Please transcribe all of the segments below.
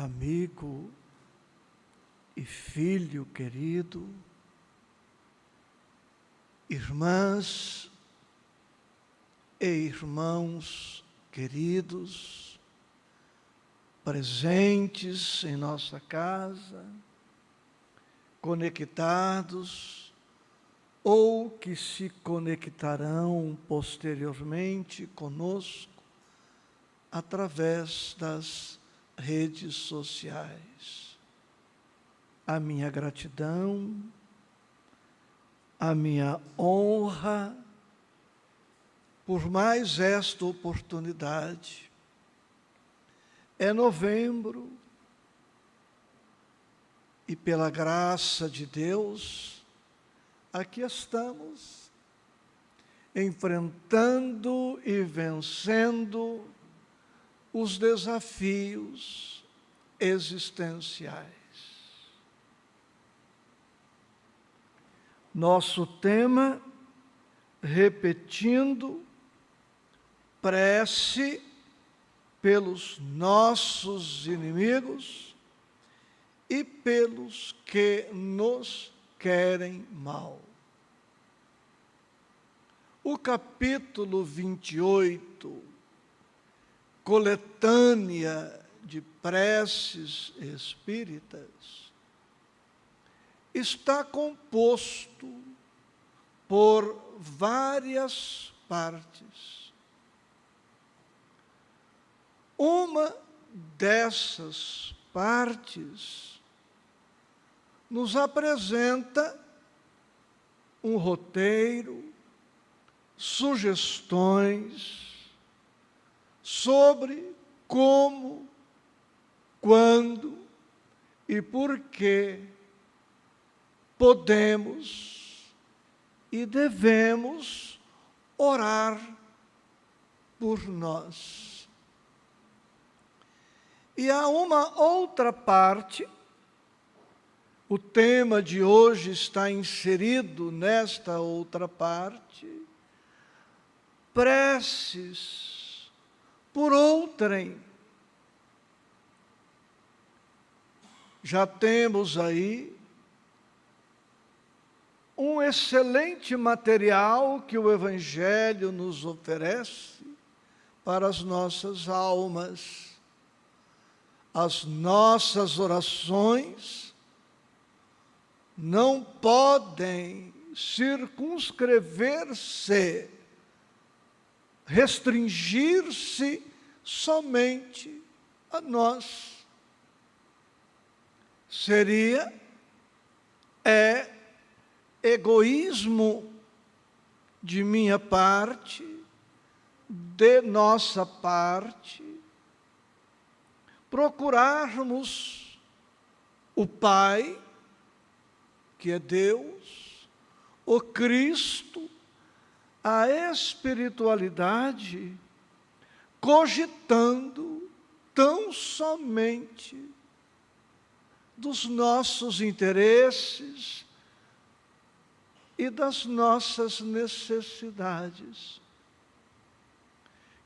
amigo e filho querido, irmãs e irmãos queridos, presentes em nossa casa, conectados ou que se conectarão posteriormente conosco através das redes sociais. A minha gratidão, a minha honra por mais esta oportunidade. É novembro e pela graça de Deus, aqui estamos, enfrentando e vencendo os desafios existenciais. Nosso tema, repetindo, prece pelos nossos inimigos e pelos que nos querem mal. O capítulo 28, coletânea de preces espíritas, está composto por várias partes. Uma dessas partes nos apresenta um roteiro, sugestões sobre como, quando e por que podemos e devemos orar por nós. E há uma outra parte, o tema de hoje está inserido nesta outra parte, preces por outrem. Já temos aí um excelente material que o Evangelho nos oferece para as nossas almas. As nossas orações não podem circunscrever-se, restringir-se somente a nós. Seria egoísmo de minha parte, de nossa parte, procurarmos o Pai, que é Deus, o Cristo, a espiritualidade, cogitando tão somente dos nossos interesses e das nossas necessidades.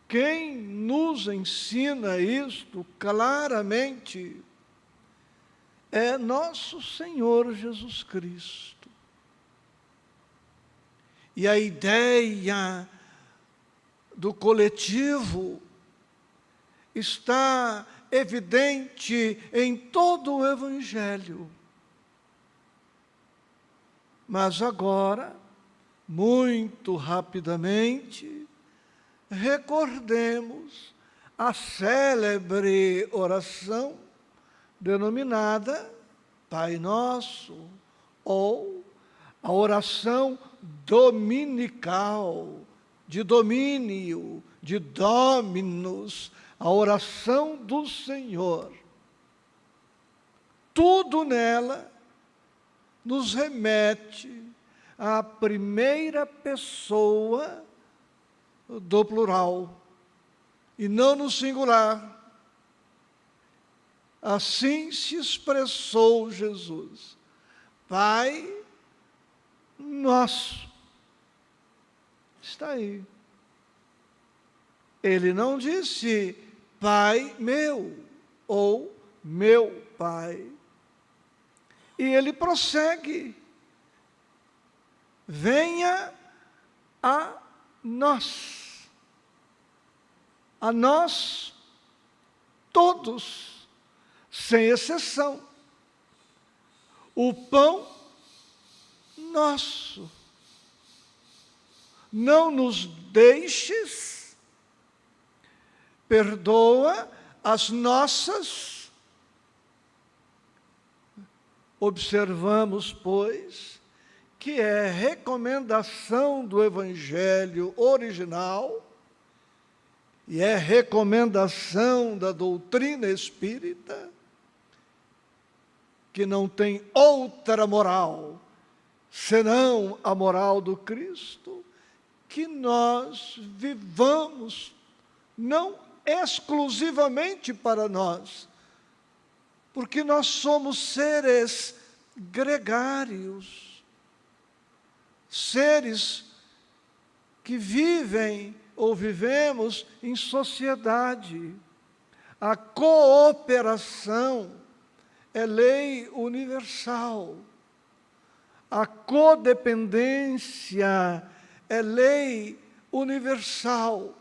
Quem nos ensina isto claramente é nosso Senhor Jesus Cristo. E a ideia do coletivo está evidente em todo o Evangelho. Mas agora, muito rapidamente, recordemos a célebre oração denominada Pai Nosso, ou a oração dominical, de domínio, de Dominus, a oração do Senhor. Tudo nela nos remete à primeira pessoa do plural, e não no singular. Assim se expressou Jesus. Pai Nosso. Está aí. Ele não disse Pai meu, ou meu Pai. E ele prossegue: venha a nós todos, sem exceção, o pão nosso. Não nos deixes, perdoa as nossas. Observamos, pois, que é recomendação do Evangelho original e é recomendação da doutrina espírita, que não tem outra moral senão a moral do Cristo, que nós vivamos não exclusivamente para nós, porque nós somos seres gregários, seres que vivem ou vivemos em sociedade. A cooperação é lei universal. A codependência é lei universal.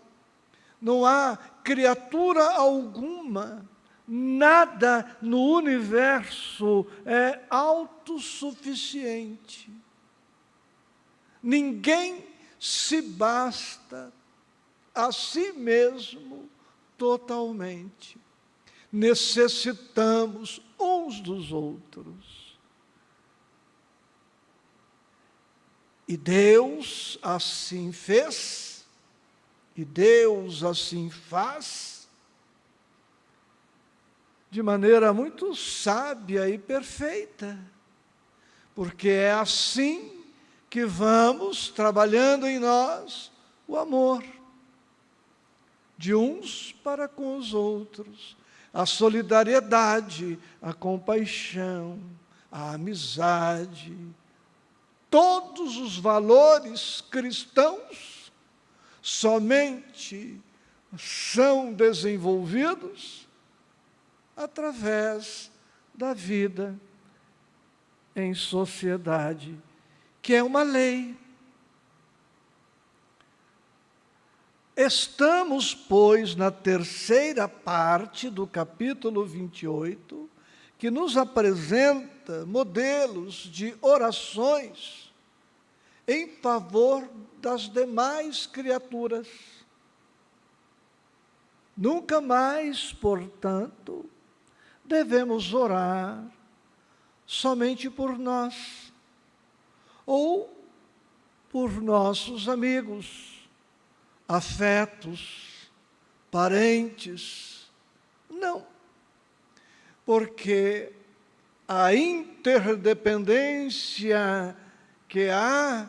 Não há criatura alguma, nada no universo é autossuficiente. Ninguém se basta a si mesmo totalmente. Necessitamos uns dos outros. E Deus assim fez, e Deus assim faz, de maneira muito sábia e perfeita, porque é assim que vamos trabalhando em nós o amor de uns para com os outros, a solidariedade, a compaixão, a amizade, todos os valores cristãos somente são desenvolvidos através da vida em sociedade, que é uma lei. Estamos, pois, na terceira parte do capítulo 28, que nos apresenta modelos de orações em favor das demais criaturas. Nunca mais, portanto, devemos orar somente por nós ou por nossos amigos, afetos, parentes. Não, porque a interdependência que há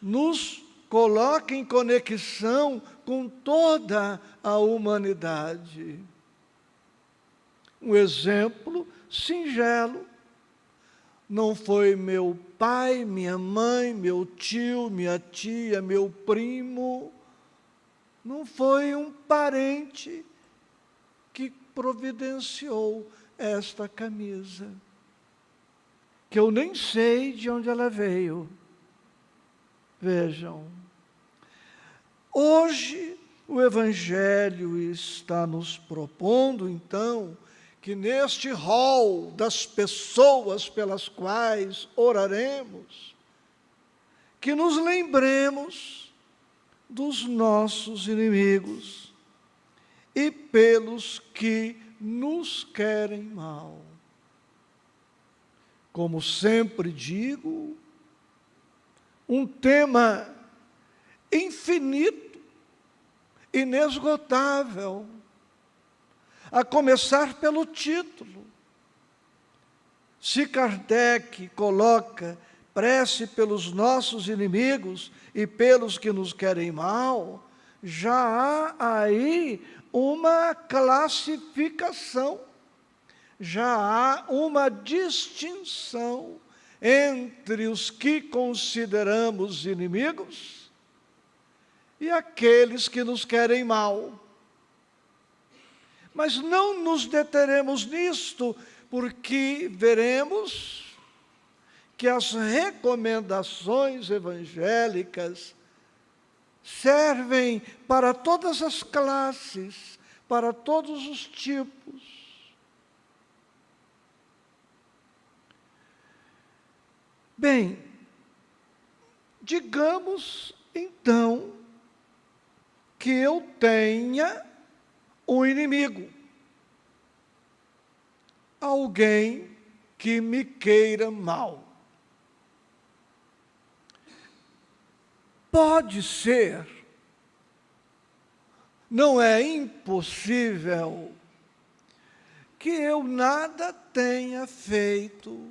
nos coloca em conexão com toda a humanidade. Um exemplo singelo: não foi meu pai, minha mãe, meu tio, minha tia, meu primo, não foi um parente que providenciou esta camisa, que eu nem sei de onde ela veio. Vejam, hoje o Evangelho está nos propondo, então, que neste rol das pessoas pelas quais oraremos, que nos lembremos dos nossos inimigos e pelos que nos querem mal. Como sempre digo, um tema infinito, inesgotável, a começar pelo título. Se Kardec coloca prece pelos nossos inimigos e pelos que nos querem mal, já há aí uma classificação, já há uma distinção entre os que consideramos inimigos e aqueles que nos querem mal. Mas não nos deteremos nisto, porque veremos que as recomendações evangélicas servem para todas as classes, para todos os tipos. Bem, digamos então que eu tenha um inimigo, alguém que me queira mal. Pode ser, não é impossível, que eu nada tenha feito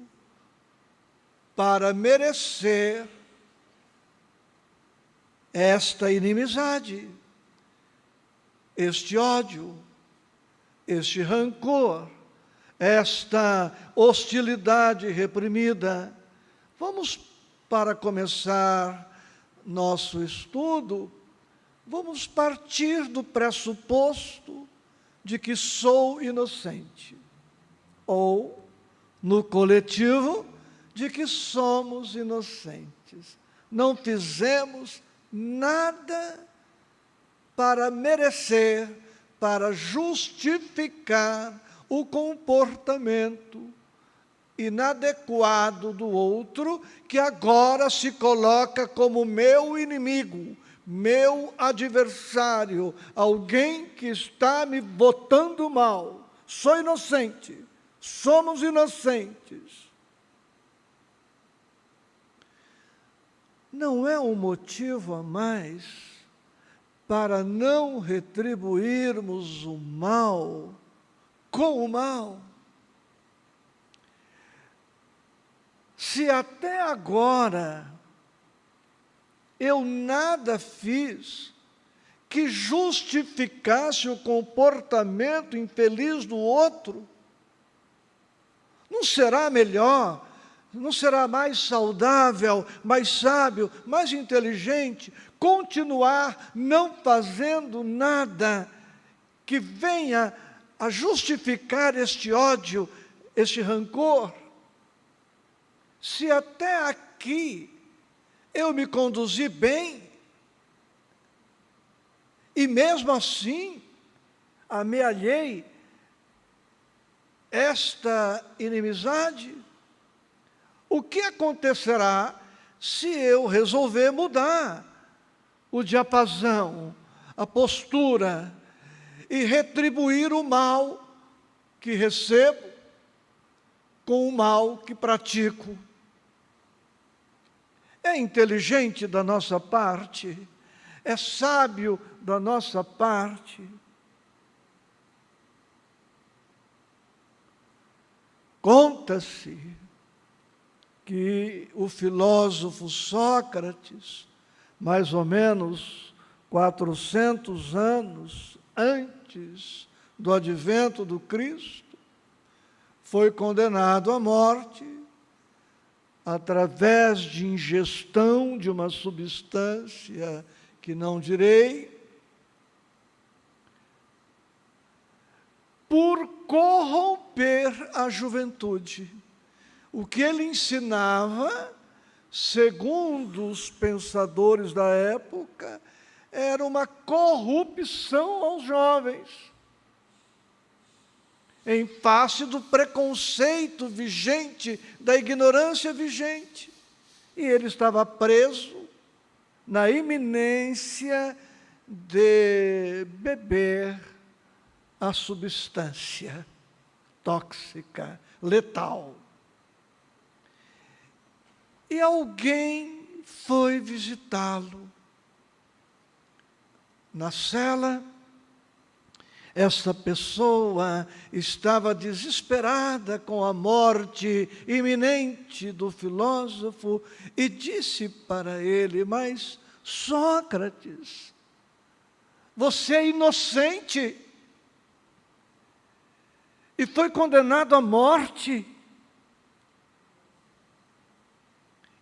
para merecer esta inimizade, este ódio, este rancor, esta hostilidade reprimida. Vamos, para começar nosso estudo, vamos partir do pressuposto de que sou inocente, ou, no coletivo, de que somos inocentes. Não fizemos nada para merecer, para justificar o comportamento inadequado do outro, que agora se coloca como meu inimigo, meu adversário, alguém que está me botando mal. Sou inocente, somos inocentes. Não é um motivo a mais para não retribuirmos o mal com o mal. Se até agora eu nada fiz que justificasse o comportamento infeliz do outro, não será melhor, não será mais saudável, mais sábio, mais inteligente continuar não fazendo nada que venha a justificar este ódio, este rancor? Se até aqui eu me conduzi bem, e mesmo assim amealhei esta inimizade, o que acontecerá se eu resolver mudar o diapasão, a postura, e retribuir o mal que recebo com o mal que pratico? É inteligente da nossa parte, é sábio da nossa parte. Conta-se que o filósofo Sócrates, mais ou menos 400 anos antes do advento do Cristo, foi condenado à morte através de ingestão de uma substância que não direi, por corromper a juventude. O que ele ensinava, segundo os pensadores da época, era uma corrupção aos jovens, em face do preconceito vigente, da ignorância vigente. E ele estava preso na iminência de beber a substância tóxica, letal. E alguém foi visitá-lo na cela. Essa pessoa estava desesperada com a morte iminente do filósofo e disse para ele: mas Sócrates, você é inocente e foi condenado à morte.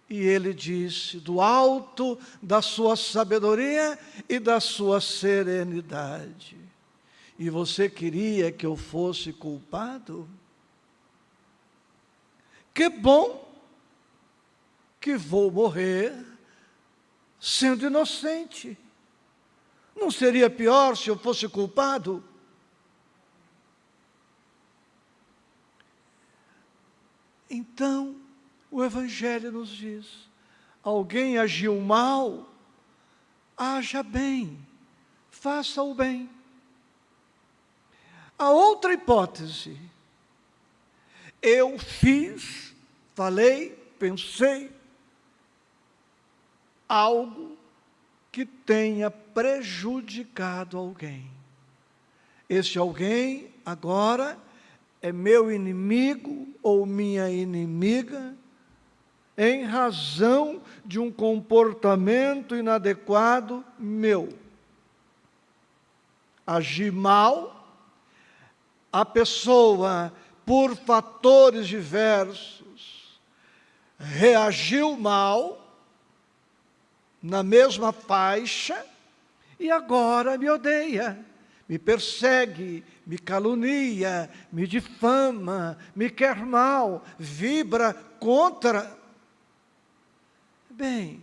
E ele disse, do alto da sua sabedoria e da sua serenidade: E você queria que eu fosse culpado? Que bom que vou morrer sendo inocente. Não seria pior se eu fosse culpado? Então, o Evangelho nos diz: alguém agiu mal, haja bem, faça o bem. A outra hipótese, eu fiz, falei, pensei algo que tenha prejudicado alguém. Esse alguém agora é meu inimigo ou minha inimiga em razão de um comportamento inadequado meu. Agi mal, a pessoa, por fatores diversos, reagiu mal, na mesma faixa, e agora me odeia, me persegue, me calunia, me difama, me quer mal, vibra contra. Bem,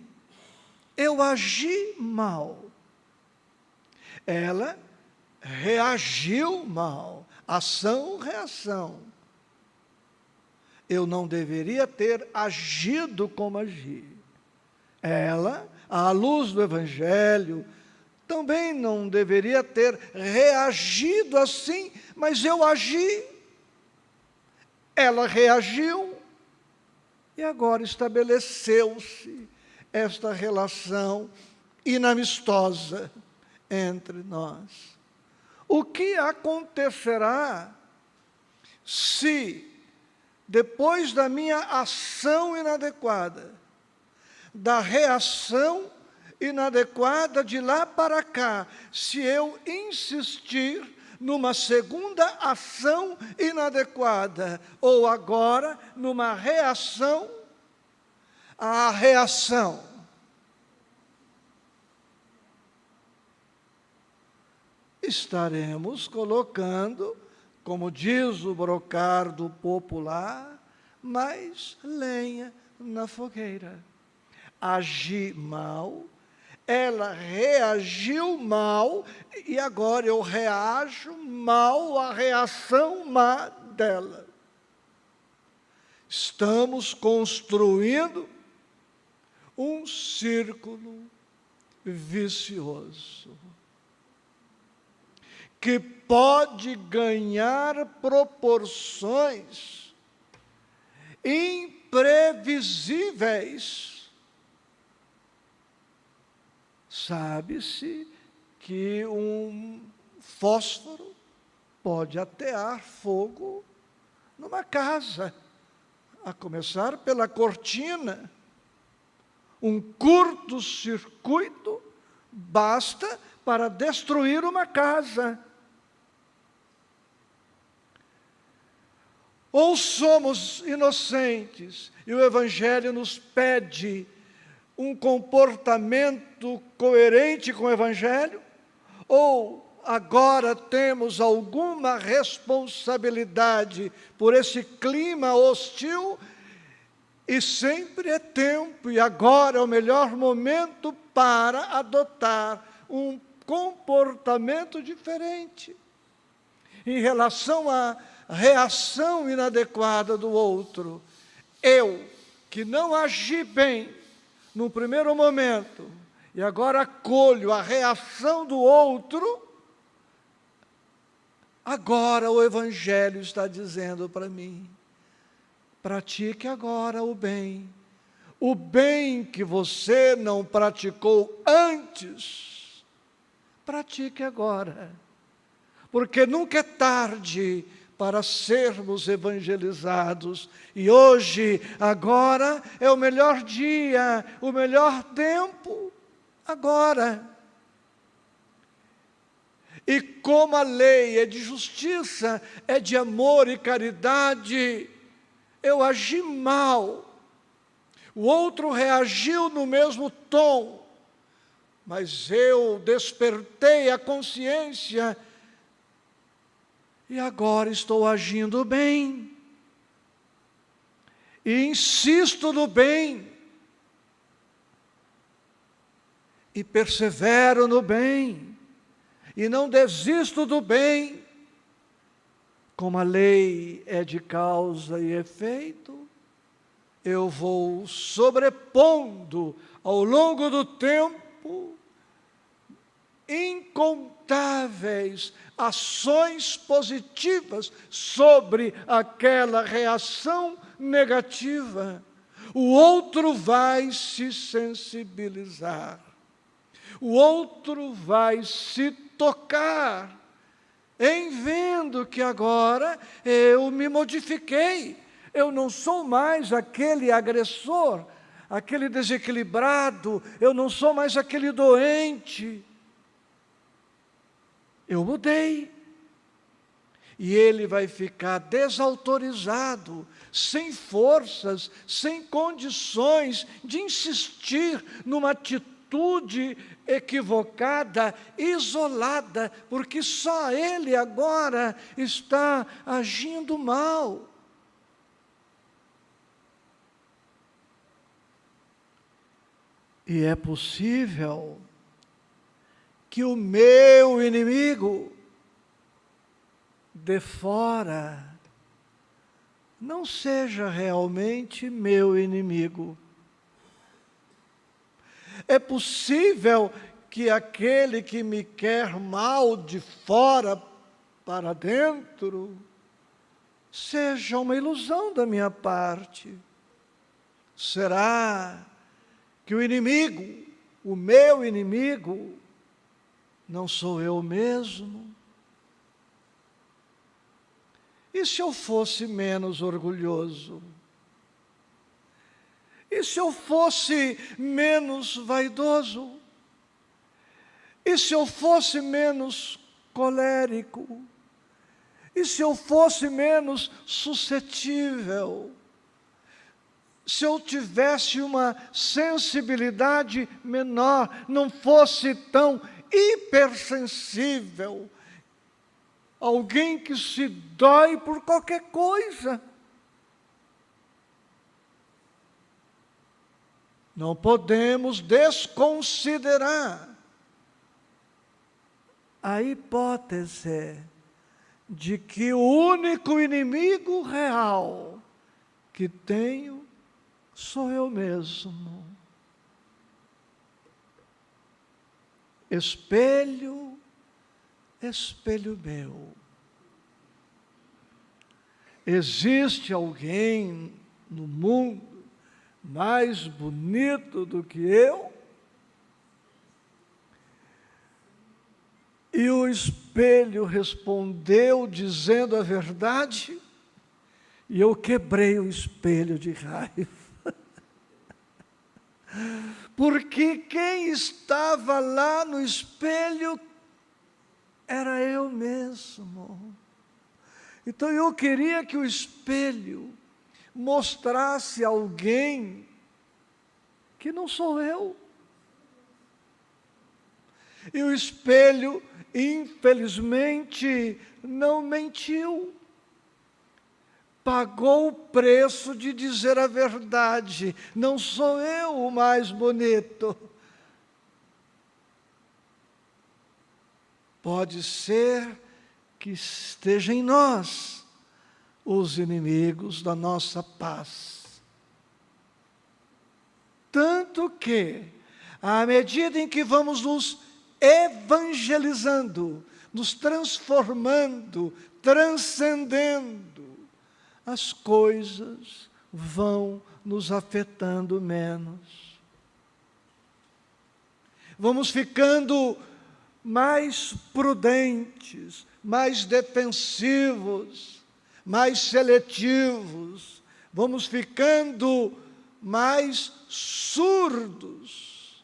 eu agi mal. Ela reagiu mal. Ação, reação. Eu não deveria ter agido como agi. Ela, à luz do Evangelho, também não deveria ter reagido assim, mas eu agi. Ela reagiu e agora estabeleceu-se esta relação inamistosa entre nós. O que acontecerá se, depois da minha ação inadequada, da reação inadequada de lá para cá, se eu insistir numa segunda ação inadequada, ou agora numa reação, a reação estaremos colocando, como diz o brocardo popular, mais lenha na fogueira. Agi mal, ela reagiu mal, e agora eu reajo mal à reação má dela. Estamos construindo um círculo vicioso, que pode ganhar proporções imprevisíveis. Sabe-se que um fósforo pode atear fogo numa casa, a começar pela cortina. Um curto-circuito basta para destruir uma casa. Ou somos inocentes e o Evangelho nos pede um comportamento coerente com o Evangelho, ou agora temos alguma responsabilidade por esse clima hostil, e sempre é tempo, e agora é o melhor momento para adotar um comportamento diferente em relação à reação inadequada do outro. Eu, que não agi bem no primeiro momento, e agora acolho a reação do outro, agora o Evangelho está dizendo para mim: pratique agora o bem que você não praticou antes, pratique agora, porque nunca é tarde para sermos evangelizados, e hoje, agora, é o melhor dia, o melhor tempo, agora. E como a lei é de justiça, é de amor e caridade, eu agi mal, o outro reagiu no mesmo tom, mas eu despertei a consciência E agora estou agindo bem. E insisto no bem. E persevero no bem. E não desisto do bem. Como a lei é de causa e efeito, eu vou sobrepondo ao longo do tempo incontáveis ações positivas sobre aquela reação negativa. O outro vai se sensibilizar, o outro vai se tocar, em vendo que agora eu me modifiquei, eu não sou mais aquele agressor, aquele desequilibrado, eu não sou mais aquele doente. Eu mudei. E ele vai ficar desautorizado, sem forças, sem condições de insistir numa atitude equivocada, isolada, porque só ele agora está agindo mal. E é possível que o meu inimigo de fora não seja realmente meu inimigo. É possível que aquele que me quer mal de fora para dentro seja uma ilusão da minha parte. Será que o inimigo, o meu inimigo, não sou eu mesmo? E se eu fosse menos orgulhoso? E se eu fosse menos vaidoso? E se eu fosse menos colérico? E se eu fosse menos suscetível? Se eu tivesse uma sensibilidade menor, não fosse tão hipersensível, alguém que se dói por qualquer coisa. Não podemos desconsiderar a hipótese de que o único inimigo real que tenho sou eu mesmo. Espelho, espelho meu. Existe alguém no mundo mais bonito do que eu? E o espelho respondeu dizendo a verdade, e eu quebrei o espelho de raiva. Porque quem estava lá no espelho era eu mesmo. Então eu queria que o espelho mostrasse alguém que não sou eu. E o espelho, infelizmente, não mentiu. Pagou o preço de dizer a verdade. Não sou eu o mais bonito. Pode ser que esteja em nós os inimigos da nossa paz. Tanto que, à medida em que vamos nos evangelizando, nos transformando, transcendendo, as coisas vão nos afetando menos. Vamos ficando mais prudentes, mais defensivos, mais seletivos. Vamos ficando mais surdos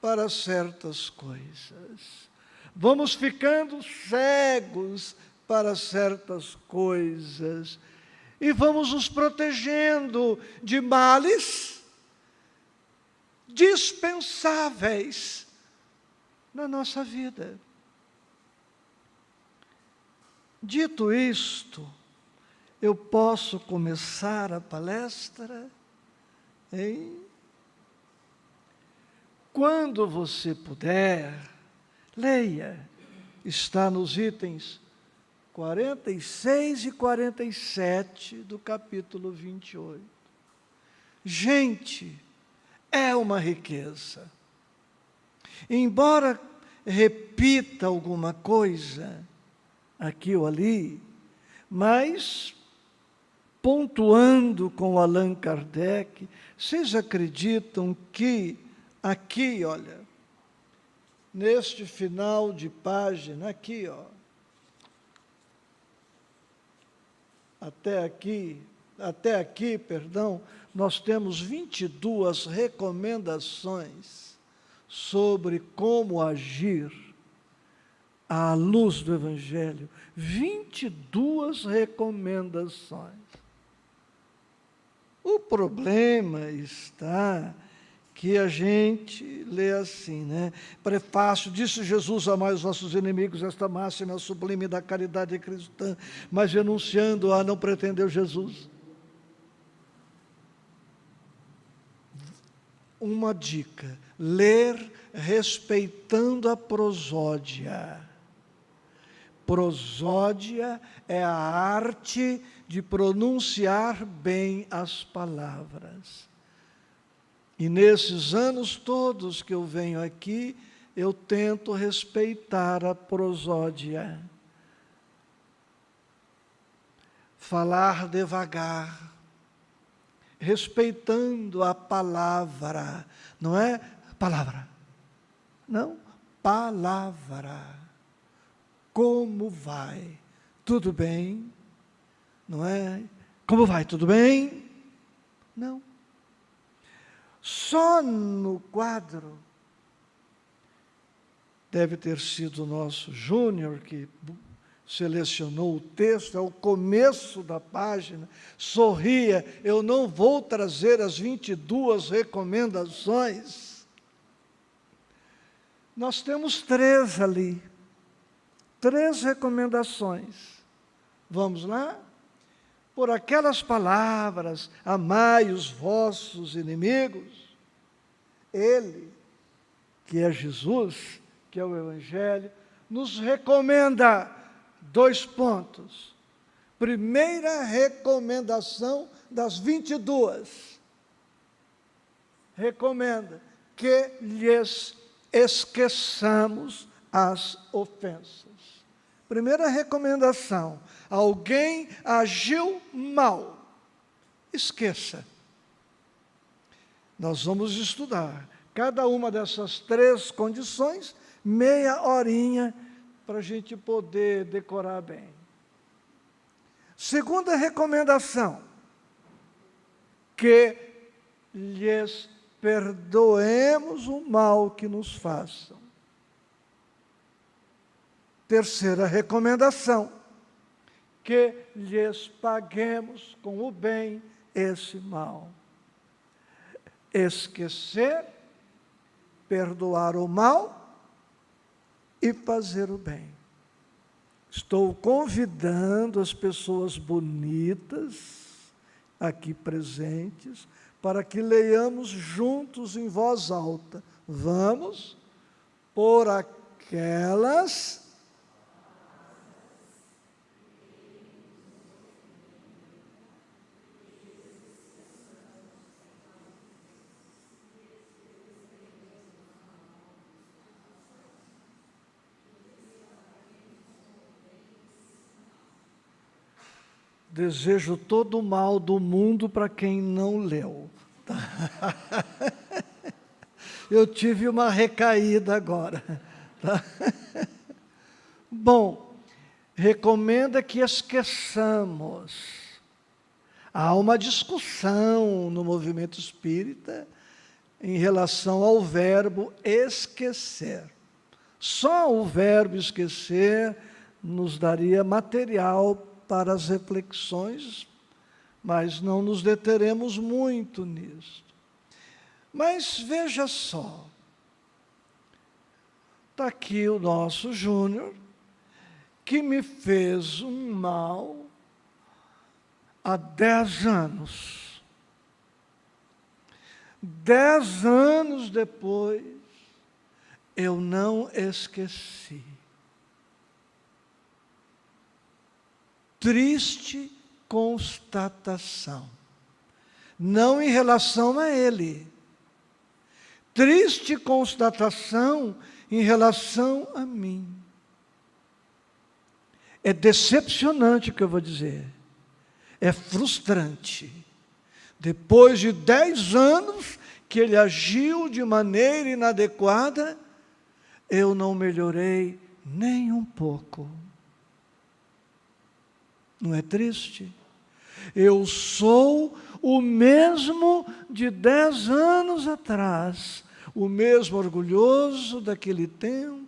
para certas coisas. Vamos ficando cegos para certas coisas. E vamos nos protegendo de males dispensáveis na nossa vida. Dito isto, eu posso começar a palestra, hein? Quando você puder, leia, está nos itens 46 e 47 do capítulo 28. Gente, é uma riqueza. Embora repita alguma coisa, aqui ou ali, mas, pontuando com Allan Kardec, vocês acreditam que aqui, olha, neste final de página, aqui, ó, até aqui, perdão, nós temos 22 recomendações sobre como agir à luz do Evangelho. 22 recomendações. O problema está que a gente lê assim, né? Prefácio, disse Jesus: amai os vossos inimigos, esta máxima sublime da caridade cristã, mas renunciando a não pretendeu Jesus. Uma dica: ler respeitando a prosódia. Prosódia é a arte de pronunciar bem as palavras. E nesses anos todos que eu venho aqui, eu tento respeitar a prosódia. Falar devagar, respeitando a palavra. Não é palavra, não, palavra. Como vai? Tudo bem? Não é? Como vai? Tudo bem? Não. Só no quadro, deve ter sido o nosso Júnior que selecionou o texto, é o começo da página, sorria, eu não vou trazer as 22 recomendações. Nós temos 3 ali, 3 recomendações. Vamos lá? Por aquelas palavras, amai os vossos inimigos, Ele, que é Jesus, que é o Evangelho, nos recomenda 2 pontos. Primeira recomendação das 22. Recomenda que lhes esqueçamos as ofensas. Primeira recomendação: alguém agiu mal, esqueça. Nós vamos estudar cada uma dessas 3 condições, meia horinha, para a gente poder decorar bem. Segunda recomendação: que lhes perdoemos o mal que nos façam. Terceira recomendação: que lhes paguemos com o bem esse mal. Esquecer, perdoar o mal e fazer o bem. Estou convidando as pessoas bonitas aqui presentes para que leiamos juntos em voz alta. Vamos por aquelas desejo todo o mal do mundo para quem não leu. Eu tive uma recaída agora. Tá? Bom, recomenda que esqueçamos. Há uma discussão no movimento espírita em relação ao verbo esquecer. Só o verbo esquecer nos daria material para as reflexões, mas não nos deteremos muito nisso. Mas veja só, está aqui o nosso Júnior, que me fez um mal há 10 anos. 10 anos depois, eu não esqueci. Triste constatação. Não em relação a ele. Triste constatação em relação a mim. É decepcionante o que eu vou dizer. É frustrante. Depois de 10 anos que ele agiu de maneira inadequada, eu não melhorei nem um pouco. Não é triste? Eu sou o mesmo de 10 anos atrás, o mesmo orgulhoso daquele tempo,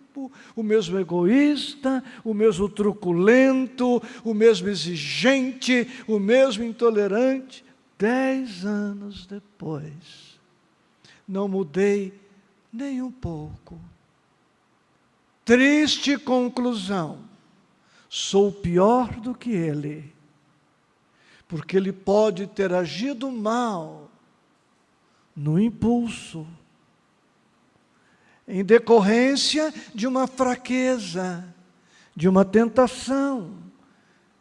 o mesmo egoísta, o mesmo truculento, o mesmo exigente, o mesmo intolerante. 10 anos depois, não mudei nem um pouco. Triste conclusão, sou pior do que ele, porque ele pode ter agido mal no impulso, em decorrência de uma fraqueza, de uma tentação.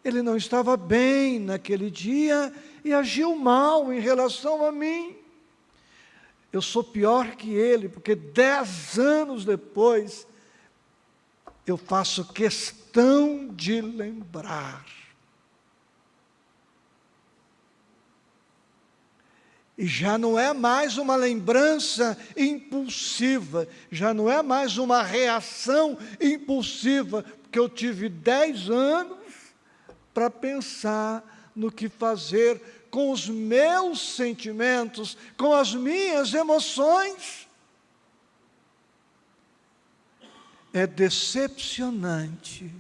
Ele não estava bem naquele dia e agiu mal em relação a mim. Eu sou pior que ele, porque 10 anos depois, eu faço questão de lembrar. E já não é mais uma lembrança impulsiva, já não é mais uma reação impulsiva, porque eu tive 10 anos para pensar no que fazer com os meus sentimentos, com as minhas emoções. É decepcionante,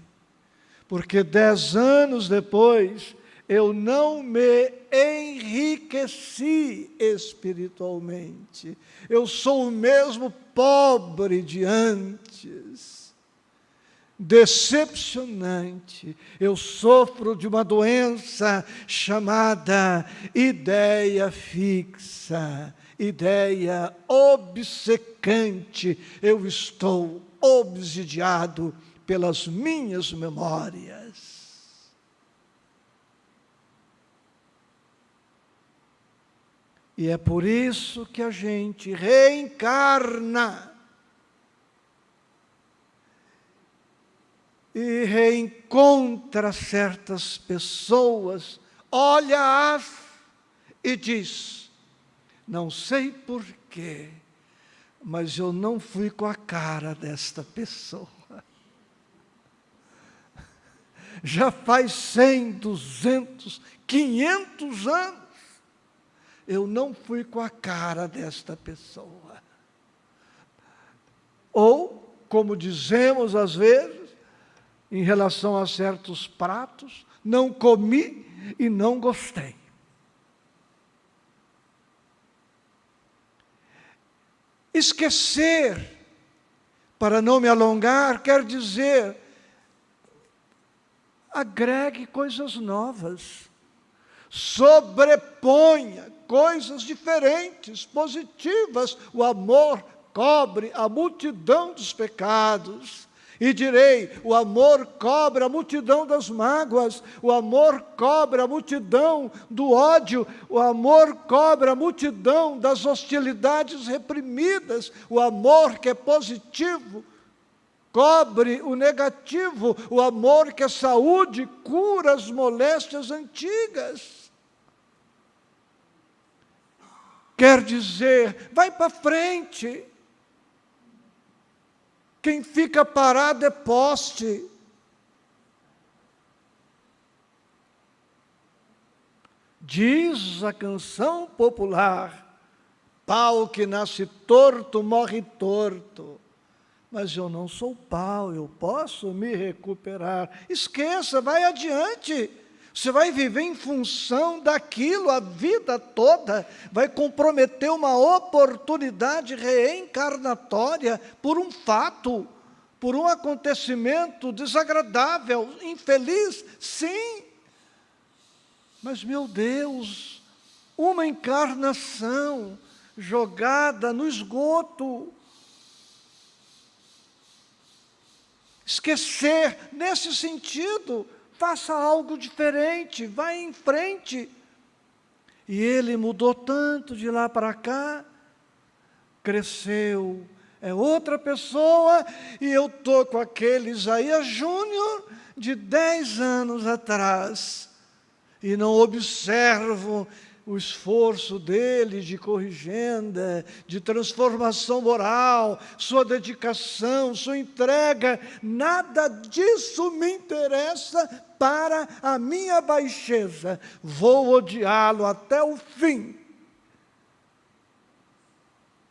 porque 10 anos depois, eu não me enriqueci espiritualmente. Eu sou o mesmo pobre de antes. Decepcionante. Eu sofro de uma doença chamada ideia fixa, ideia obcecante. Eu estou obsidiado pelas minhas memórias. E é por isso que a gente reencarna e reencontra certas pessoas, olha-as e diz: não sei porquê, mas eu não fui com a cara desta pessoa. Já faz 100, 200, 500 anos, eu não fui com a cara desta pessoa. Ou, como dizemos às vezes, em relação a certos pratos, não comi e não gostei. Esquecer, para não me alongar, quer dizer, agregue coisas novas, sobreponha coisas diferentes, positivas. O amor cobre a multidão dos pecados. E direi, o amor cobre a multidão das mágoas, o amor cobre a multidão do ódio, o amor cobre a multidão das hostilidades reprimidas, o amor que é positivo cobre o negativo, o amor que é saúde cura as moléstias antigas. Quer dizer, vai para frente. Quem fica parado é poste. Diz a canção popular: pau que nasce torto, morre torto. Mas eu não sou pau, eu posso me recuperar. Esqueça, vai adiante. Você vai viver em função daquilo a vida toda, vai comprometer uma oportunidade reencarnatória por um fato, por um acontecimento desagradável, infeliz, sim. Mas, meu Deus, uma encarnação jogada no esgoto. Esquecer, nesse sentido, faça algo diferente, vá em frente. E ele mudou tanto de lá para cá, cresceu, é outra pessoa, e eu estou com aquele Isaías Júnior de 10 anos atrás, e não observo o esforço dele de corrigenda, de transformação moral, sua dedicação, sua entrega, nada disso me interessa para a minha baixeza. Vou odiá-lo até o fim.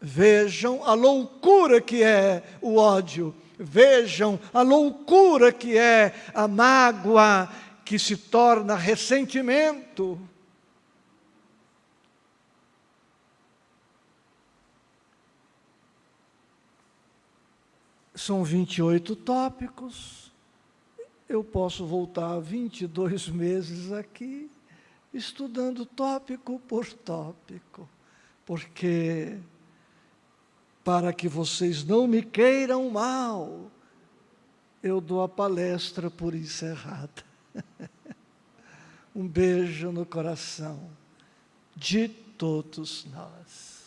Vejam a loucura que é o ódio, vejam a loucura que é a mágoa, que se torna ressentimento. São 28 tópicos, eu posso voltar 22 meses aqui, estudando tópico por tópico, porque, para que vocês não me queiram mal, eu dou a palestra por encerrada. Um beijo no coração de todos nós.